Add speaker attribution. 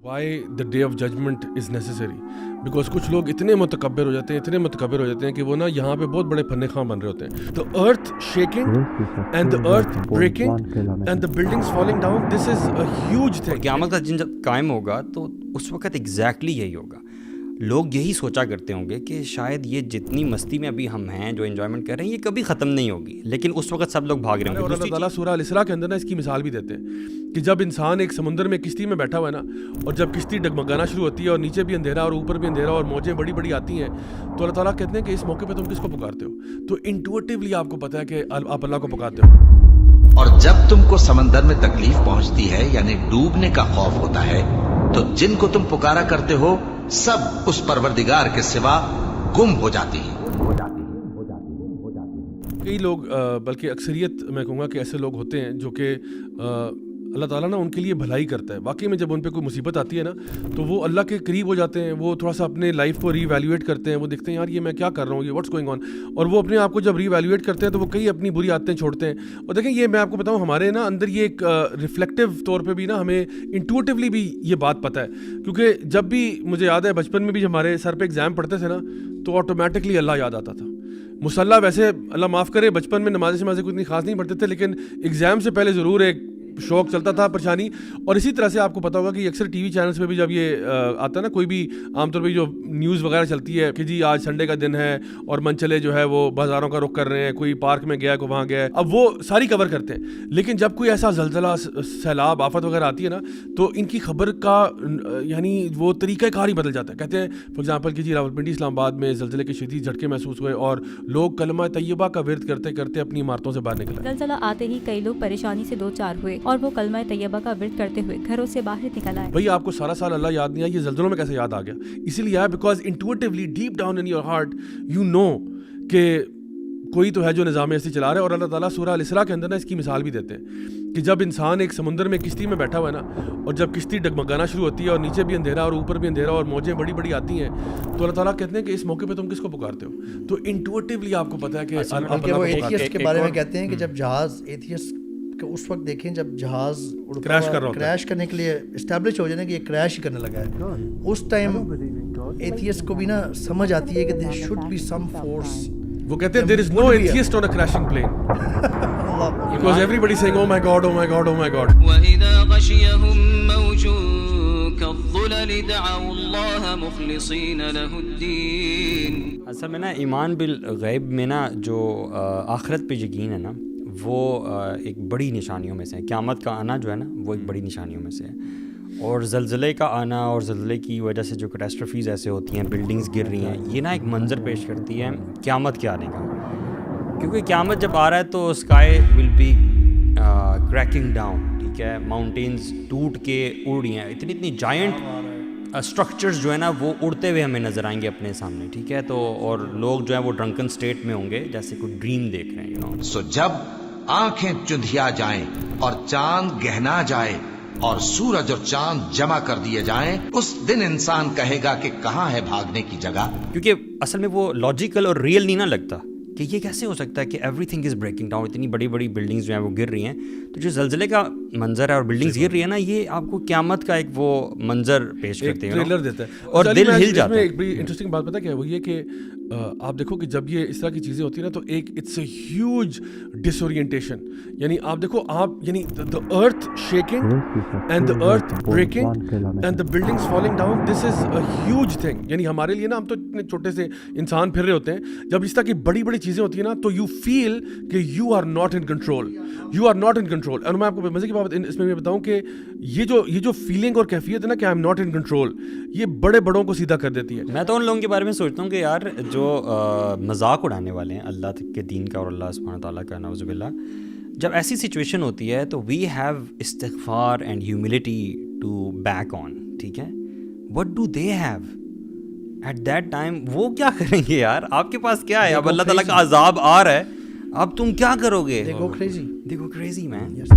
Speaker 1: Why the day of judgment is necessary? Because کچھ لوگ اتنے متکبر ہو جاتے ہیں کہ وہ نا یہاں پہ بہت بڑے فن خواہ بن رہے ہوتے ہیں. The earth shaking and the earth breaking and the buildings falling down, this is a huge thing.
Speaker 2: قیامت کا دن جب قائم ہوگا تو اس وقت ایگزیکٹلی یہی ہوگا. لوگ یہی سوچا کرتے ہوں گے کہ شاید یہ جتنی مستی میں ابھی ہم ہیں جو انجوائمنٹ کر رہے ہیں یہ کبھی ختم نہیں ہوگی, لیکن اس وقت سب لوگ بھاگ رہے ہوں گے.
Speaker 1: اور اللہ تعالیٰ سورہ الاسراء کے اندر نا اس کی مثال بھی دیتے ہیں کہ جب انسان ایک سمندر میں کشتی میں بیٹھا ہوا ہے نا, اور جب کشتی ڈگمگانا شروع ہوتی ہے اور نیچے بھی اندھیرا اور اوپر بھی اندھیرا اور موجیں بڑی بڑی آتی ہیں, تو اللہ تعالیٰ کہتے ہیں کہ اس موقع پہ تم کس کو پکارتے ہو؟ تو انٹویٹیولی آپ کو پتہ ہے کہ آپ اللہ کو پکارتے ہو.
Speaker 3: اور جب تم کو سمندر میں تکلیف پہنچتی ہے یعنی ڈوبنے کا خوف ہوتا ہے, تو جن کو تم پکارا کرتے ہو سب اس پروردگار کے سوا گم ہو جاتی ہیں.
Speaker 1: کئی لوگ بلکہ اکثریت میں کہوں گا کہ ایسے لوگ ہوتے ہیں جو کہ اللہ تعالیٰ نا ان کے لیے بھلائی کرتا ہے. واقعی میں جب ان پہ کوئی مصیبت آتی ہے نا تو وہ اللہ کے قریب ہو جاتے ہیں, وہ تھوڑا سا اپنے لائف کو ری ایویلویٹ کرتے ہیں, وہ دیکھتے ہیں یار یہ میں کیا کر رہا ہوں, یہ واٹس گوئنگ آن, اور وہ اپنے آپ کو جب ری ایویلویٹ کرتے ہیں تو وہ کئی اپنی بری عادتیں چھوڑتے ہیں. اور دیکھیں یہ میں آپ کو بتاؤں ہمارے نا اندر یہ ایک ریفلیکٹیو طور پہ بھی نا ہمیں انٹویٹیولی بھی یہ بات پتہ ہے, کیونکہ جب بھی مجھے یاد ہے بچپن میں بھی جب ہمارے سر پہ ایگزام پڑھتے تھے نا تو آٹومیٹکلی اللہ یاد آتا تھا. مصلی ویسے اللہ معاف کرے بچپن میں نماز کوئی اتنی خاص نہیں پڑھتے تھے, لیکن ایگزام سے پہلے ضرور ایک شوق چلتا تھا, پریشانی. اور اسی طرح سے آپ کو پتا ہوگا کہ اکثر ٹی وی چینلز پہ بھی جب یہ آتا ہے نا کوئی بھی عام طور پہ جو نیوز وغیرہ چلتی ہے کہ جی آج سنڈے کا دن ہے اور منچلے جو ہے وہ بازاروں کا رخ کر رہے ہیں, کوئی پارک میں گیا ہے کوئی وہاں گیا ہے, اب وہ ساری کور کرتے ہیں. لیکن جب کوئی ایسا زلزلہ سیلاب آفت وغیرہ آتی ہے نا تو ان کی خبر کا یعنی وہ طریقہ کار ہی بدل جاتا ہے. کہتے ہیں فار ایگزامپل کہ جی راولپنڈی اسلام آباد میں زلزلے کے شدید جھٹکے محسوس ہوئے اور لوگ کلمہ طیبہ کا ورد کرتے کرتے اپنی عمارتوں سے باہر نکلے.
Speaker 4: زلزلہ آتے ہی کئی لوگ پریشانی سے دو چار ہوئے اور وہ کلمہ طیبہ کا ورد کرتے ہوئے گھروں سے باہر نکل آئے.
Speaker 1: بھائی آپ کو سارا سال اللہ یاد نہیں آیا, یہ زلزلوں میں کیسے یاد آ گیا؟ اسی لیے because intuitively deep down in your heart you know کہ کوئی تو ہے جو نظام ایسی چلا رہا ہے. اور اللہ تعالیٰ سورہ الاسراء کے اندر نا اس کی مثال بھی دیتے ہیں کہ جب انسان ایک سمندر میں کشتی میں بیٹھا ہوا ہے نا, اور جب کشتی ڈگمگانا شروع ہوتی ہے اور نیچے بھی اندھیرا اور اوپر بھی اندھیرا اور موجیں بڑی بڑی آتی ہیں, تو اللہ تعالیٰ کہتے ہیں کہ اس موقع پہ تم کس کو پکارتے ہو؟ تو انٹویٹیولی آپ کو پتہ ہے کہ
Speaker 5: وہ ایتھیسٹ کے بارے میں کہتے ہیں کہ جب جہاز ایتھیسٹ اس وقت دیکھیں جب جہاز کریش کرنے کے لیے اسٹیبلش ہو جانے کہ یہ کریش ہی کرنے لگا ہے, اس ٹائم ایتھیسٹ کو بھی نا سمجھ آتی ہے کہ there should be some force.
Speaker 1: وہ کہتے ہیں there is no atheist on a crashing plane because everybody saying oh my god oh my god oh my god.
Speaker 6: وَإِذَا غَشِيَهُم مَّوْجٌ كَالظُّلَلِ دَعَوُا اللَّهَ مُخْلِصِينَ لَهُ الدِّينَ.
Speaker 2: اصل میں نا ایمان بالغیب میں نا جو آخرت پہ یقین ہے نا وہ ایک بڑی نشانیوں میں سے ہے. قیامت کا آنا جو ہے نا وہ ایک بڑی نشانیوں میں سے ہے, اور زلزلے کا آنا اور زلزلے کی وجہ سے جو کیٹاسٹرفیز ایسے ہوتی ہیں, بلڈنگز گر رہی ہیں, یہ نا ایک منظر پیش کرتی ہے قیامت کے آنے کا. کیونکہ قیامت جب آ رہا ہے تو sky will be cracking down, ٹھیک ہے, ماؤنٹینز ٹوٹ کے اڑ رہی ہیں, اتنی جائنٹ اسٹرکچرز جو ہے نا وہ اڑتے ہوئے ہمیں نظر آئیں گے اپنے سامنے, ٹھیک ہے. تو اور لوگ جو ہیں وہ ڈرنکن اسٹیٹ میں ہوں گے جیسے کوئی ڈریم دیکھ رہے ہیں.
Speaker 3: سو جب آنکھیں چندھیا جائیں اور چاند گہنا جائے اور سورج اور چاند جمع کر دیے جائیں, اس دن انسان کہے گا کہ کہاں ہے بھاگنے کی جگہ.
Speaker 2: کیونکہ اصل میں وہ لاجیکل اور ریئل نہیں نہ لگتا کہ یہ کیسے ہو سکتا ہے کہ every thing is breaking down, اتنی بڑی بڑی بلڈنگز جو ہیں وہ گر رہی ہیں. تو جو زلزلے کا منظر ہے اور بلڈنگز گر رہی ہیں نا, یہ آپ کو قیامت کا ایک وہ منظر پیش کرتے ہیں,
Speaker 1: ٹریلر دیتا ہے
Speaker 2: اور دل ہل جاتا ہے.
Speaker 1: ایک بڑی انٹرسٹنگ بات پتہ کیا ہے, وہ یہ کہ آپ دیکھو کہ جب یہ اس طرح کی چیزیں ہوتی ہیں نا تو ایک اٹس اے ہیوج ڈس اورینٹیشن. یعنی آپ دیکھو آپ یعنی the earth shaking and the earth breaking and the buildings falling down, this is a huge thing. یعنی ہمارے لیے نا ہم تو اتنے چھوٹے سے انسان پھر رہے ہوتے ہیں, جب اس طرح کی بڑی بڑی چیزیں ہوتی ہیں نا تو یو فیل کہ you are not in control, you are not in control. اور میں آپ کو مزے کی بات اس میں بھی بتاؤں کہ یہ جو فیلنگ اور کیفیت ہے نا کہ I am not in control, یہ بڑے بڑوں کو سیدھا کر دیتی ہے.
Speaker 2: میں تو ان لوگوں کے بارے میں سوچتا ہوں کہ یار جو مذاق اڑانے والے ہیں اللہ کے دین کا اور اللہ سبحانہ تعالیٰ کا, نعوذ باللہ, جب ایسی سچویشن ہوتی ہے تو وی ہیو استغفار and humility to back on, ٹھیک ہے. What do they have at that time? وہ کیا کریں گے یار؟ آپ کے پاس کیا ہے؟ اب اللہ تعالیٰ کا عذاب آ رہا ہے, اب تم کیا کرو گے؟
Speaker 5: They go crazy.
Speaker 2: They go crazy, man. Yes.